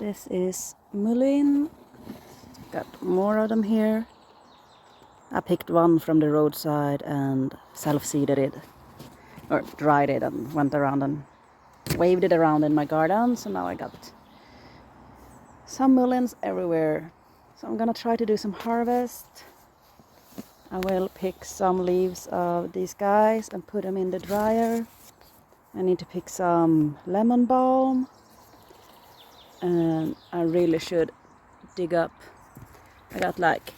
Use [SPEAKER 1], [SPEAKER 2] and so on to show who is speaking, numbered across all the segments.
[SPEAKER 1] This is mullein. Got more of them here. I picked one from the roadside and self-seeded it, or dried it and went around and waved it around in my garden. So now I got some mulleins everywhere. So I'm gonna try to do some harvest. I will pick some leaves of these guys and put them in the dryer. I need to pick some lemon balm. And I really should dig up. I got like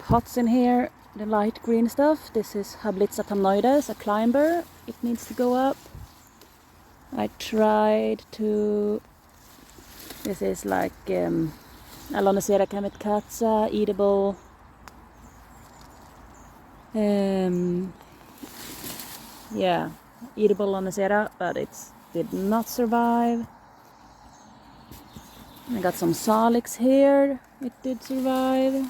[SPEAKER 1] pots in here, the light green stuff. This is Hablitza tamnoides, a climber. It needs to go up. I tried to... This is like Alonicera kamikaze, eatable. Yeah, eatable Alonicera, but it did not survive. I got some salix here, it did survive.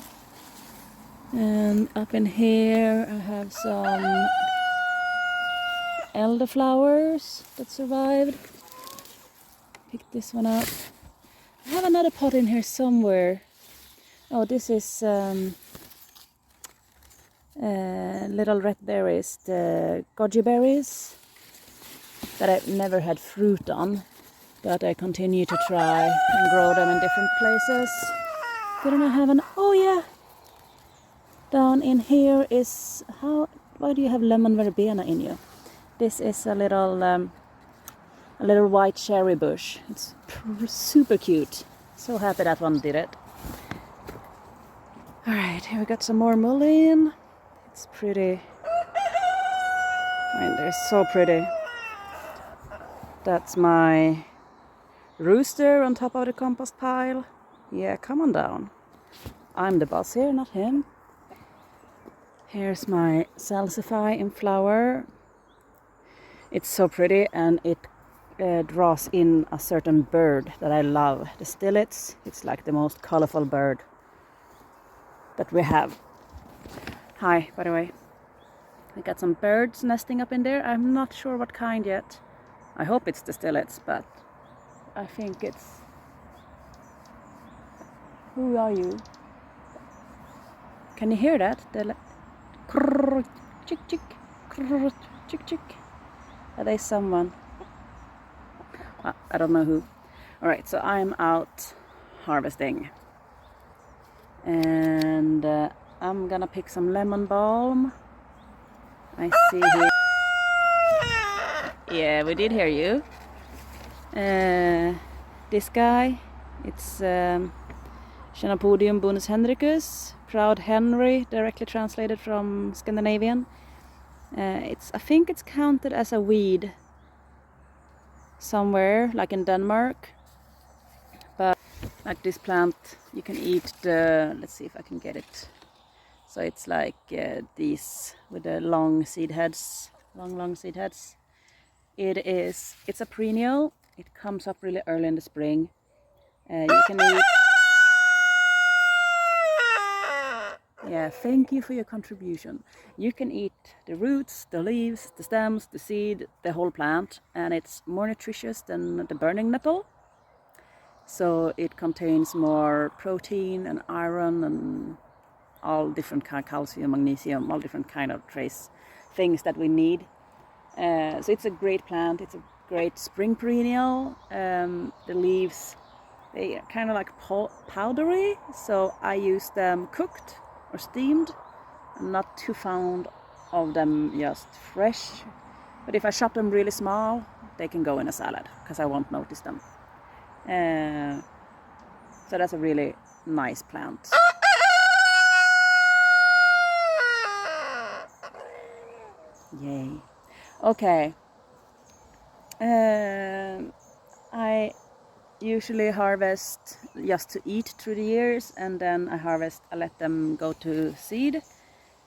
[SPEAKER 1] And up in here I have some elderflowers that survived. Pick this one up. I have another pot in here somewhere. Oh, this is little red berries, the goji berries that I've never had fruit on. But I continue to try and grow them in different places. Didn't I have an... Oh yeah! Down in here is... Why do you have lemon verbena in you? This is a little white cherry bush. It's super cute. So happy that one did it. Alright, here we got some more mullein. It's pretty. I mean, they're so pretty. That's my rooster on top of the compost pile. Yeah, come on down. I'm the boss here, not him. Here's my salsify in flower. It's so pretty and it draws in a certain bird that I love. The stillets. It's like the most colorful bird that we have. Hi, by the way. We got some birds nesting up in there. I'm not sure what kind yet. I hope it's the stillets, but I think it's... Who are you? Can you hear that? The chick chick, chick chick. Are they someone? I don't know who. Alright, so I'm out harvesting. And I'm gonna pick some lemon balm. I see here. Yeah, we did hear you. This guy, it's Chenopodium bonus hendricus, Proud Henry, directly translated from Scandinavian. I think it's counted as a weed somewhere, like in Denmark. But like this plant, you can eat the... Let's see if I can get it. So it's like these with the long seed heads, long seed heads. It's a perennial. It comes up really early in the spring. You can eat... Yeah, thank you for your contribution. You can eat the roots, the leaves, the stems, the seed, the whole plant, and it's more nutritious than the burning nettle. So it contains more protein and iron and all different kind of calcium, magnesium, all different kind of trace things that we need. So it's a great plant. It's a great spring perennial. The leaves, they are kind of like powdery, so I use them cooked or steamed. I'm not too fond of them just fresh, but if I chop them really small, they can go in a salad because I won't notice them. So that's a really nice plant. Yay. Okay. I usually harvest just to eat through the years, and then I let them go to seed,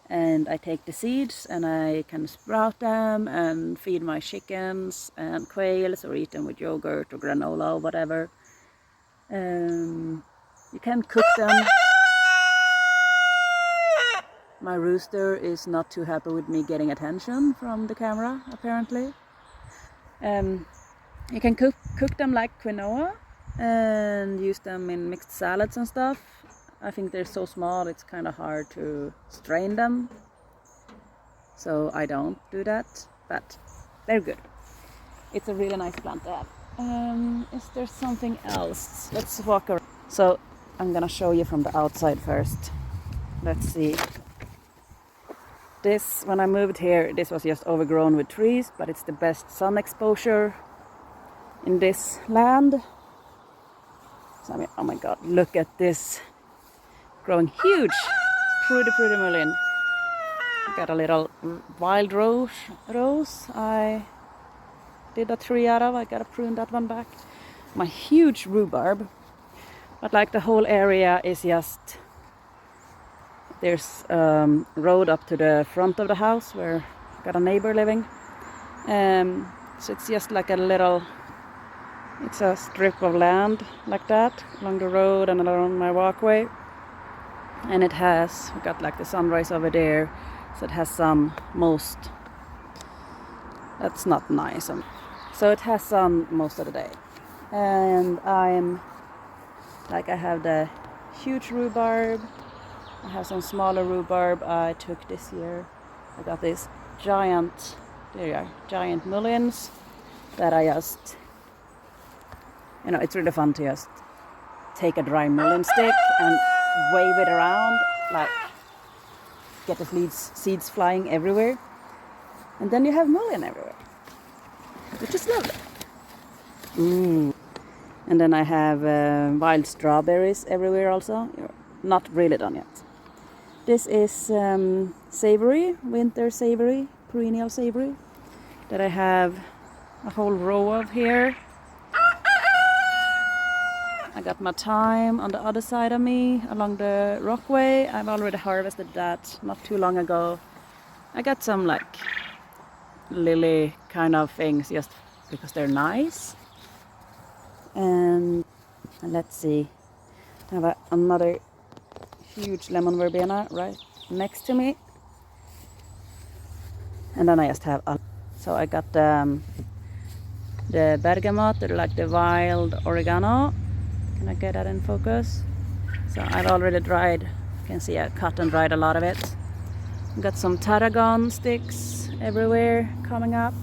[SPEAKER 1] and I take the seeds and I can sprout them and feed my chickens and quails, or eat them with yogurt or granola or whatever. You can cook them. My rooster is not too happy with me getting attention from the camera, apparently. You can cook them like quinoa, and use them in mixed salads and stuff. I think they're so small it's kind of hard to strain them, so I don't do that, but they're good. It's a really nice plant to have. Is there something else? Let's walk around. So I'm gonna show you from the outside first. Let's see. This, when I moved here, this was just overgrown with trees, but it's the best sun exposure in this land. So I mean, oh my god, look at this. Growing huge. Pretty mullein. Got a little wild rose I did a tree out of. I gotta prune that one back. My huge rhubarb. But like the whole area is just, there's road up to the front of the house where I got a neighbor living. So it's just like a little, it's a strip of land like that along the road and along my walkway. And it has, we got like the sunrise over there, so it has sun most, that's not nice. So it has sun most of the day. And I have the huge rhubarb. I have some smaller rhubarb I took this year. I got these giant, there you are, giant mulleins that I just, you know, it's really fun to just take a dry mullein stick and wave it around, like get the seeds flying everywhere. And then you have mullein everywhere, which is lovely. And then I have wild strawberries everywhere also. Not really done yet. This is savory, winter savory, perennial savory, that I have a whole row of here. I got my thyme on the other side of me, along the rockway. I've already harvested that not too long ago. I got some like lily kind of things just because they're nice. And let's see, I have another huge lemon verbena right next to me. And then I just have, so I got the bergamot, or like the wild oregano. Can I get that in focus? So I've already dried, you can see I cut and dried a lot of it. Got some tarragon sticks everywhere coming up,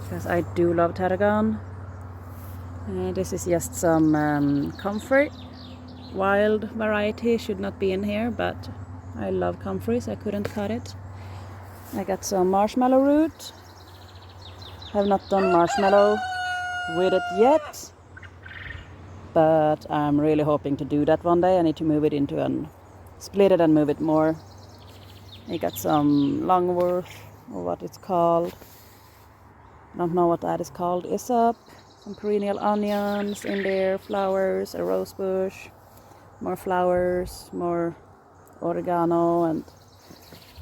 [SPEAKER 1] because I do love tarragon. This is just some comfrey. Wild variety should not be in here, but I love comfrey, so I couldn't cut it. I got some marshmallow root. Have not done marshmallow with it yet, but I'm really hoping to do that one day. I need to move it into split it and move it more. I got some longworth, or what it's called. I don't know what that is called. Hyssop, some perennial onions in there, flowers, a rose bush, more flowers, more oregano and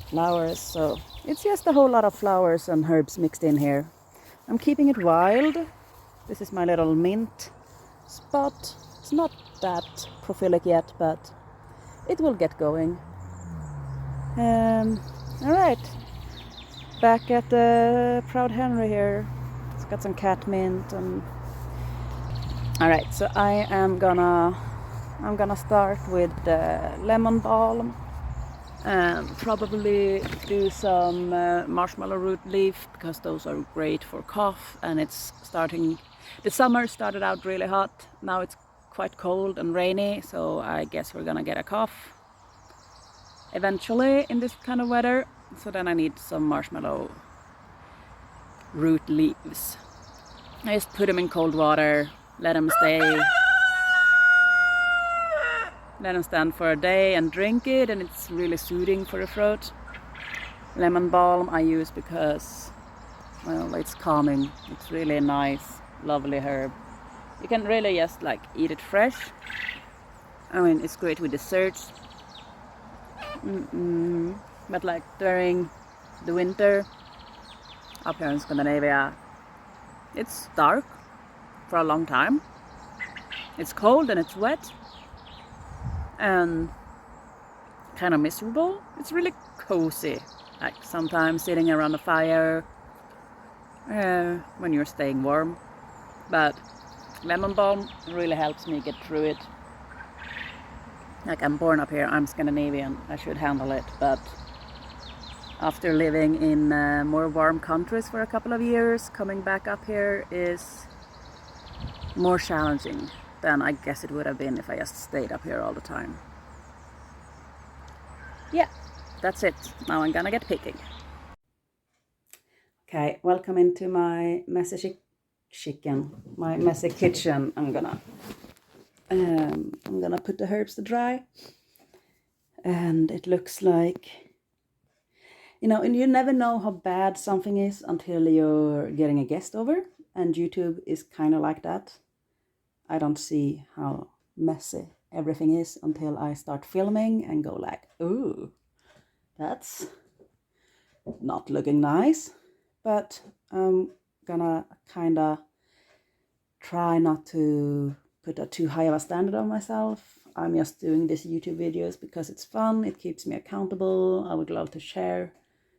[SPEAKER 1] flowers. So it's just a whole lot of flowers and herbs mixed in here. I'm keeping it wild. This is my little mint spot. It's not that prolific yet, but it will get going. All right, back at the Proud Henry here. It's got some catmint and. All right, so I'm gonna start with the lemon balm and probably do some marshmallow root leaf, because those are great for cough. And it's starting. The summer started out really hot. Now it's quite cold and rainy, so I guess we're gonna get a cough eventually in this kind of weather. So then I need some marshmallow root leaves. I just put them in cold water, let them stand for a day and drink it, and it's really soothing for the throat. Lemon balm I use because, well, it's calming. It's really nice, lovely herb. You can really just like eat it fresh. I mean, it's great with desserts. But like during the winter up here in Scandinavia, it's dark for a long time. It's cold and it's wet and kind of miserable. It's really cozy, like sometimes sitting around a fire when you're staying warm. But lemon balm really helps me get through it. Like, I'm born up here, I'm Scandinavian, I should handle it, but after living in more warm countries for a couple of years, coming back up here is more challenging than I guess it would have been if I just stayed up here all the time. Yeah, that's it. Now I'm gonna get picking. Okay, welcome into my messy my messy kitchen. I'm gonna put the herbs to dry, and it looks like, you know, and you never know how bad something is until you're getting a guest over, and YouTube is kind of like that. I don't see how messy everything is until I start filming and go like, ooh, that's not looking nice. But I'm gonna kind of try not to put a too high of a standard on myself. I'm just doing these YouTube videos because it's fun, it keeps me accountable. I would love to share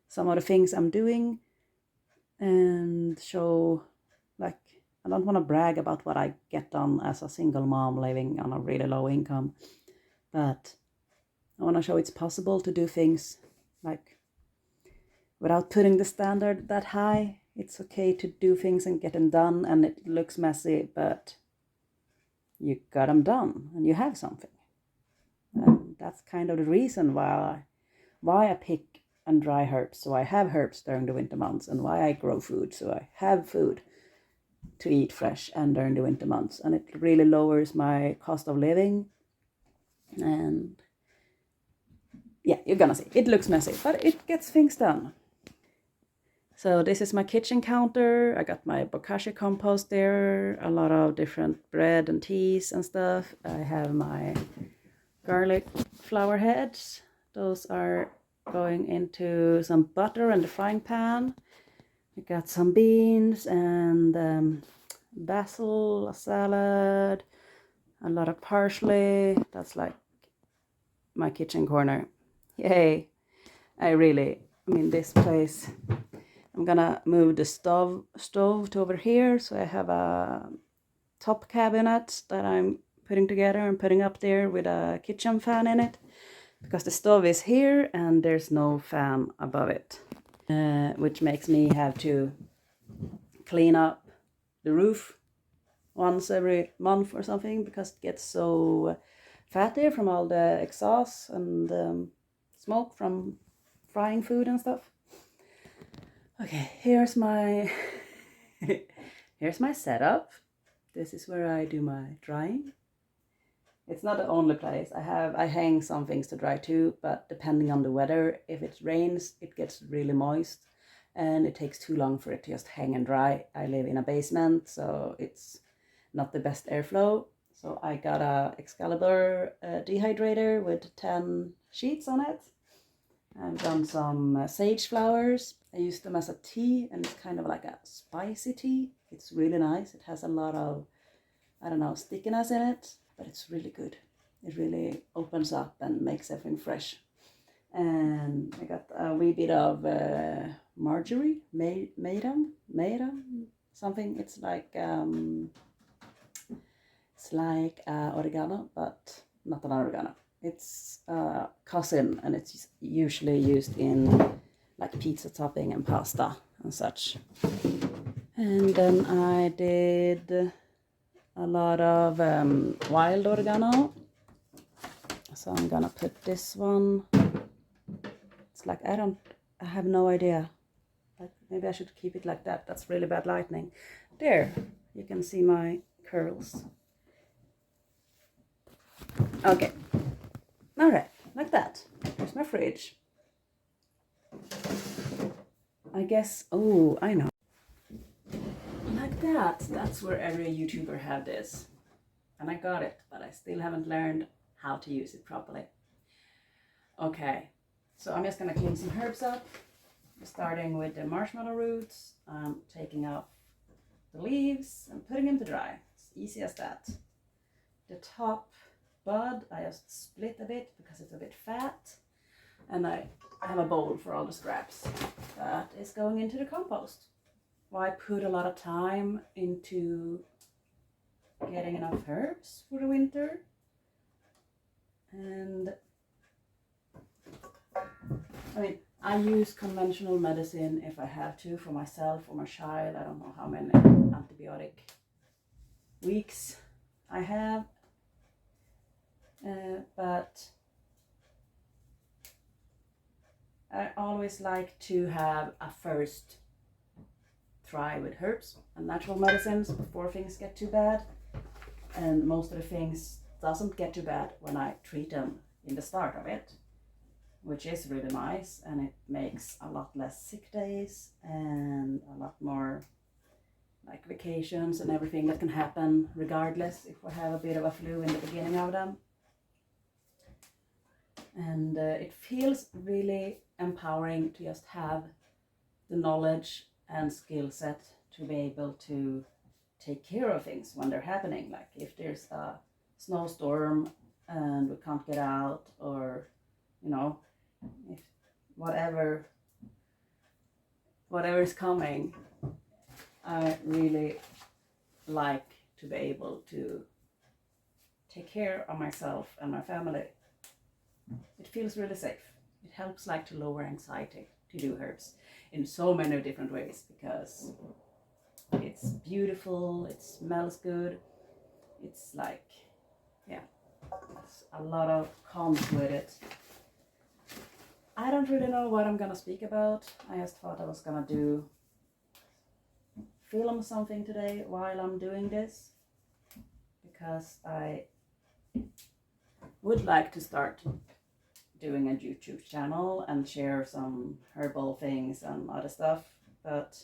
[SPEAKER 1] some of the things I'm doing and show, like, I don't want to brag about what I get done as a single mom living on a really low income, but I want to show it's possible to do things like without putting the standard that high. It's okay to do things and get them done, and it looks messy, but you got them done and you have something. And that's kind of the reason why I pick and dry herbs, so I have herbs during the winter months, and why I grow food, so I have food to eat fresh and during the winter months, and it really lowers my cost of living. And yeah, you're gonna see it looks messy, but it gets things done. So this is my kitchen counter. I got my bokashi compost there, a lot of different bread and teas and stuff. I have my garlic flower heads. Those are going into some butter in the frying pan. I got some beans and basil, a salad, a lot of parsley. That's like my kitchen corner. Yay! I mean, this place, I'm gonna move the stove to over here, so I have a top cabinet that I'm putting together and putting up there with a kitchen fan in it, because the stove is here and there's no fan above it, which makes me have to clean up the roof once every month or something, because it gets so fatty from all the exhaust and smoke from frying food and stuff. Okay, here's my here's my setup. This is where I do my drying. It's not the only place. I hang some things to dry too, but depending on the weather, if it rains, it gets really moist and it takes too long for it to just hang and dry. I live in a basement, so it's not the best airflow. So I got a Excalibur dehydrator with 10 sheets on it. I've done some sage flowers. I use them as a tea, and it's kind of like a spicy tea. It's really nice. It has a lot of, I don't know, stickiness in it, but it's really good. It really opens up and makes everything fresh. And I got a wee bit of marjorie, mayram, something. It's like oregano, but not an oregano. It's cousin, and it's usually used in like pizza topping and pasta and such. And then I did a lot of wild oregano. So I'm gonna put this one. It's like, I have no idea. Like, maybe I should keep it like that. That's really bad lighting. There, you can see my curls. Okay. All right, like that. Here's my fridge. I guess, oh, I know. Like that. That's where every YouTuber had this. And I got it, but I still haven't learned how to use it properly. Okay, so I'm just gonna clean some herbs up. Starting with the marshmallow roots. I'm taking off the leaves and putting them to dry. It's easy as that. The top bud, I just split a bit because it's a bit fat, and I have a bowl for all the scraps. That is going into the compost. Well, I put a lot of time into getting enough herbs for the winter. And I mean, I use conventional medicine if I have to for myself or my child. I don't know how many antibiotic weeks I have, but I always like to have a first try with herbs and natural medicines before things get too bad. And most of the things doesn't get too bad when I treat them in the start of it, which is really nice, and it makes a lot less sick days and a lot more like vacations and everything that can happen regardless if we have a bit of a flu in the beginning of them. And it feels really empowering to just have the knowledge and skill set to be able to take care of things when they're happening. Like if there's a snowstorm and we can't get out, or you know, if whatever is coming, I really like to be able to take care of myself and my family. It feels really safe. It helps like to lower anxiety to do herbs in so many different ways, because it's beautiful, it smells good, it's like, yeah, it's a lot of cons with it. I don't really know what I'm gonna speak about. I just thought I was gonna film something today while I'm doing this, because I would like to start doing a YouTube channel and share some herbal things and other stuff, but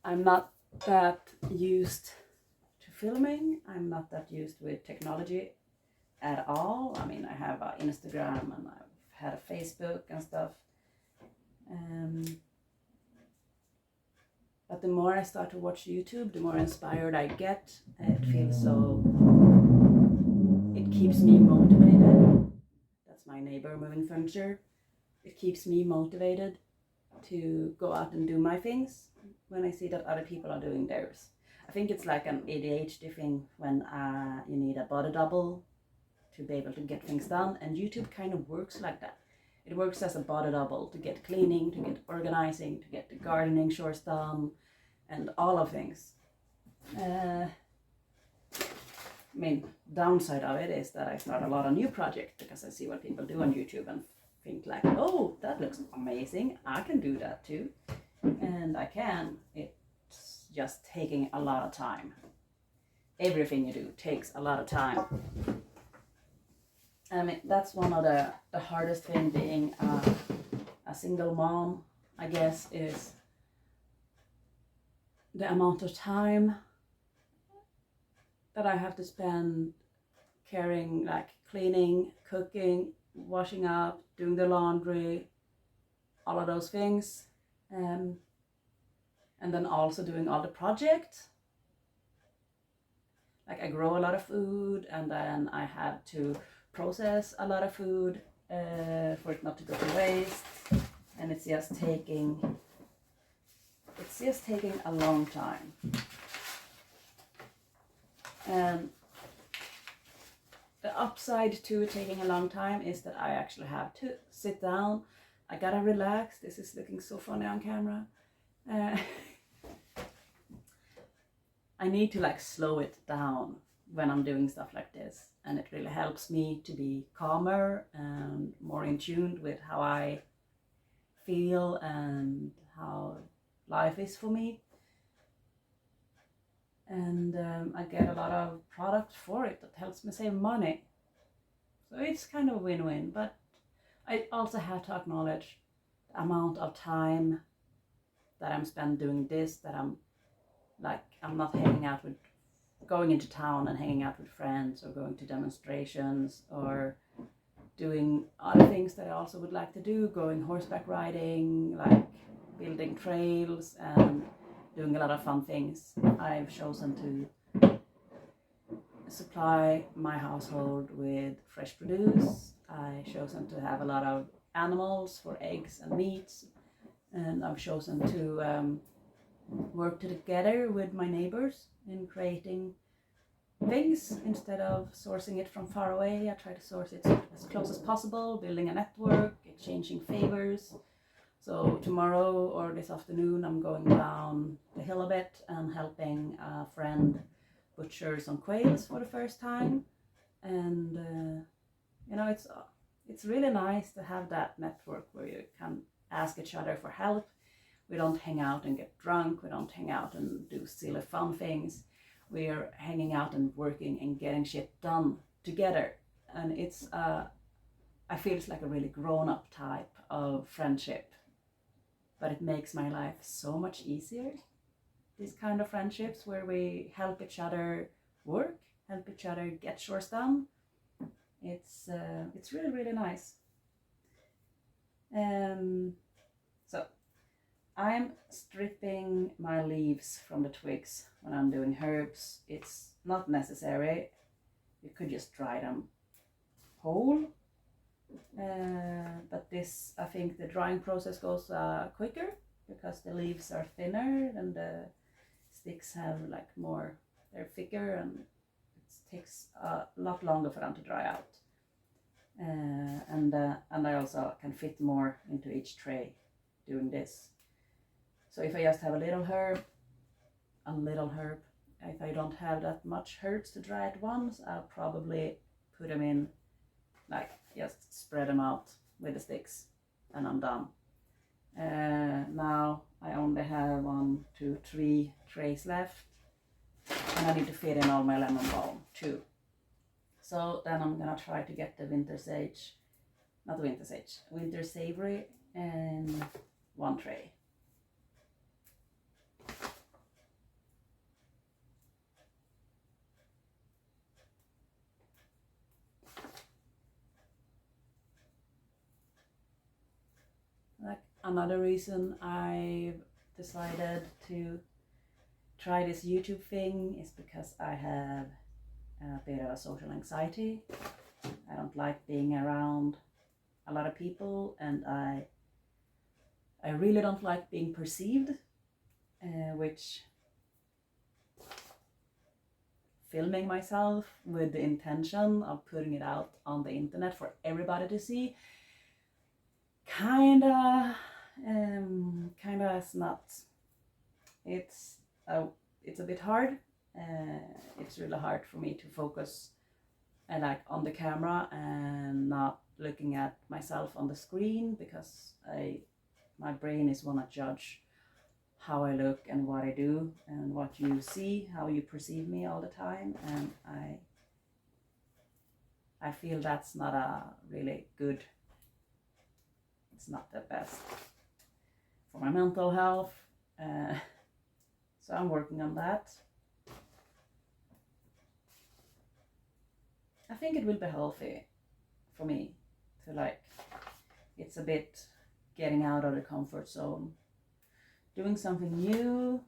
[SPEAKER 1] I'm not that used to filming. I'm not that used with technology at all. I mean, I have an Instagram and I've had a Facebook and stuff. But the more I start to watch YouTube, the more inspired I get. It feels so, it keeps me motivated. That's my neighbor moving furniture. It keeps me motivated to go out and do my things when I see that other people are doing theirs. I think it's like an ADHD thing when you need a body double to be able to get things done, and YouTube kind of works like that. It works as a body double to get cleaning, to get organizing, to get the gardening chores done, and all of things. I mean, downside of it is that I start a lot of new projects because I see what people do on YouTube and think like, oh, that looks amazing, I can do that too. And I can. It's just taking a lot of time. Everything you do takes a lot of time. I mean, that's one of the hardest thing being a single mom, I guess, is the amount of time that I have to spend caring, like cleaning, cooking, washing up, doing the laundry, all of those things. And then also doing all the projects. Like I grow a lot of food, and then I have to process a lot of food for it not to go to waste, and it's just taking a long time. And the upside to it taking a long time is that I actually have to sit down. I gotta relax. This is looking so funny on camera. I need to like slow it down when I'm doing stuff like this, and it really helps me to be calmer and more in tune with how I feel and how life is for me. And I get a lot of product for it that helps me save money, so it's kind of a win-win. But I also have to acknowledge the amount of time that I'm spending doing this, that I'm not hanging out with, going into town and hanging out with friends, or going to demonstrations, or doing other things that I also would like to do, going horseback riding, like building trails and doing a lot of fun things. I've chosen to supply my household with fresh produce. I've chosen to have a lot of animals for eggs and meats, and I've chosen to work together with my neighbors in creating things instead of sourcing it from far away. I try to source it as close as possible, building a network, exchanging favors. So tomorrow or this afternoon I'm going down the hill a bit and helping a friend butcher some quails for the first time. And you know, it's really nice to have that network where you can ask each other for help. We don't hang out and get drunk, we don't hang out and do silly fun things. We're hanging out and working and getting shit done together. And I feel it's like a really grown-up type of friendship. But it makes my life so much easier. These kind of friendships where we help each other work, help each other get chores done. It's really, really nice. So I'm stripping my leaves from the twigs when I'm doing herbs. It's not necessary. You could just dry them whole. But this, I think the drying process goes quicker because the leaves are thinner and the sticks have like more, they're thicker, and it takes a lot longer for them to dry out. And I also can fit more into each tray doing this. So if I just have a little herb, if I don't have that much herbs to dry at once, I'll probably put them in, like just spread them out with the sticks, and I'm done. Now I only have 1, 2, 3 trays left, and I need to fit in all my lemon balm too. So then I'm gonna try to get the winter savory in 1 tray. Like another reason I've decided to try this YouTube thing is because I have a bit of a social anxiety. I don't like being around a lot of people, and I really don't like being perceived, which filming myself with the intention of putting it out on the internet for everybody to see kinda is not, it's a bit hard. It's really hard for me to focus like on the camera and not looking at myself on the screen, because my brain is wanna judge how I look and what I do and what you see, how you perceive me all the time, and I feel that's not a really good, it's not the best for my mental health. So I'm working on that. I think it will be healthy for me to, like, it's a bit getting out of the comfort zone, doing something new,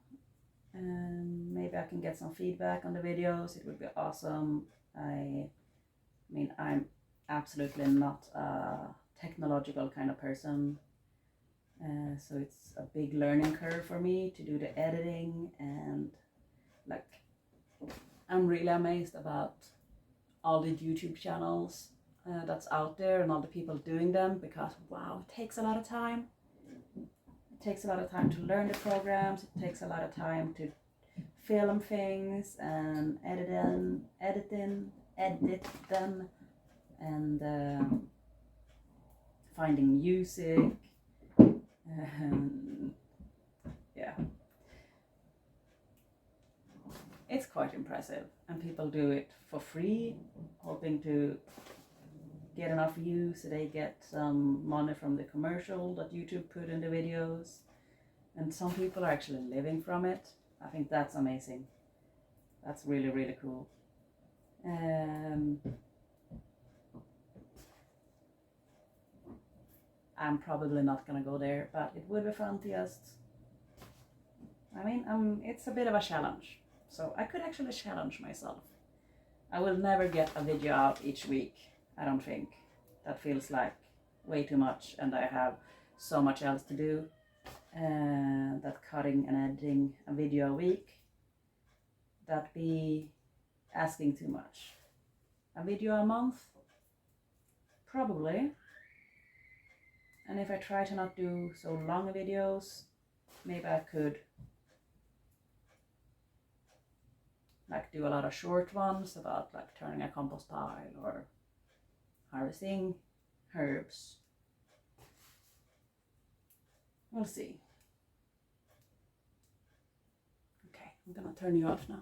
[SPEAKER 1] and maybe I can get some feedback on the videos. It would be awesome. I mean, I'm absolutely not a technological kind of person, so it's a big learning curve for me to do the editing, and like I'm really amazed about all the YouTube channels that's out there and all the people doing them, because wow, it takes a lot of time. It takes a lot of time to learn the programs. It takes a lot of time to film things and edit them, and finding music. Yeah, it's quite impressive, and people do it for free, hoping to get enough views so they get some money from the commercial that YouTube put in the videos, and some people are actually living from it. I think that's amazing. That's really, really cool. I'm probably not gonna go there, but it would be fun to just, I mean, it's a bit of a challenge, so I could actually challenge myself. I will never get a video out each week, I don't think. That feels like way too much, and I have so much else to do. that cutting and editing a video a week, that be asking too much. A video a month? Probably. And if I try to not do so long videos, maybe I could like do a lot of short ones about like turning a compost pile or harvesting herbs. We'll see. Okay, I'm gonna turn you off now.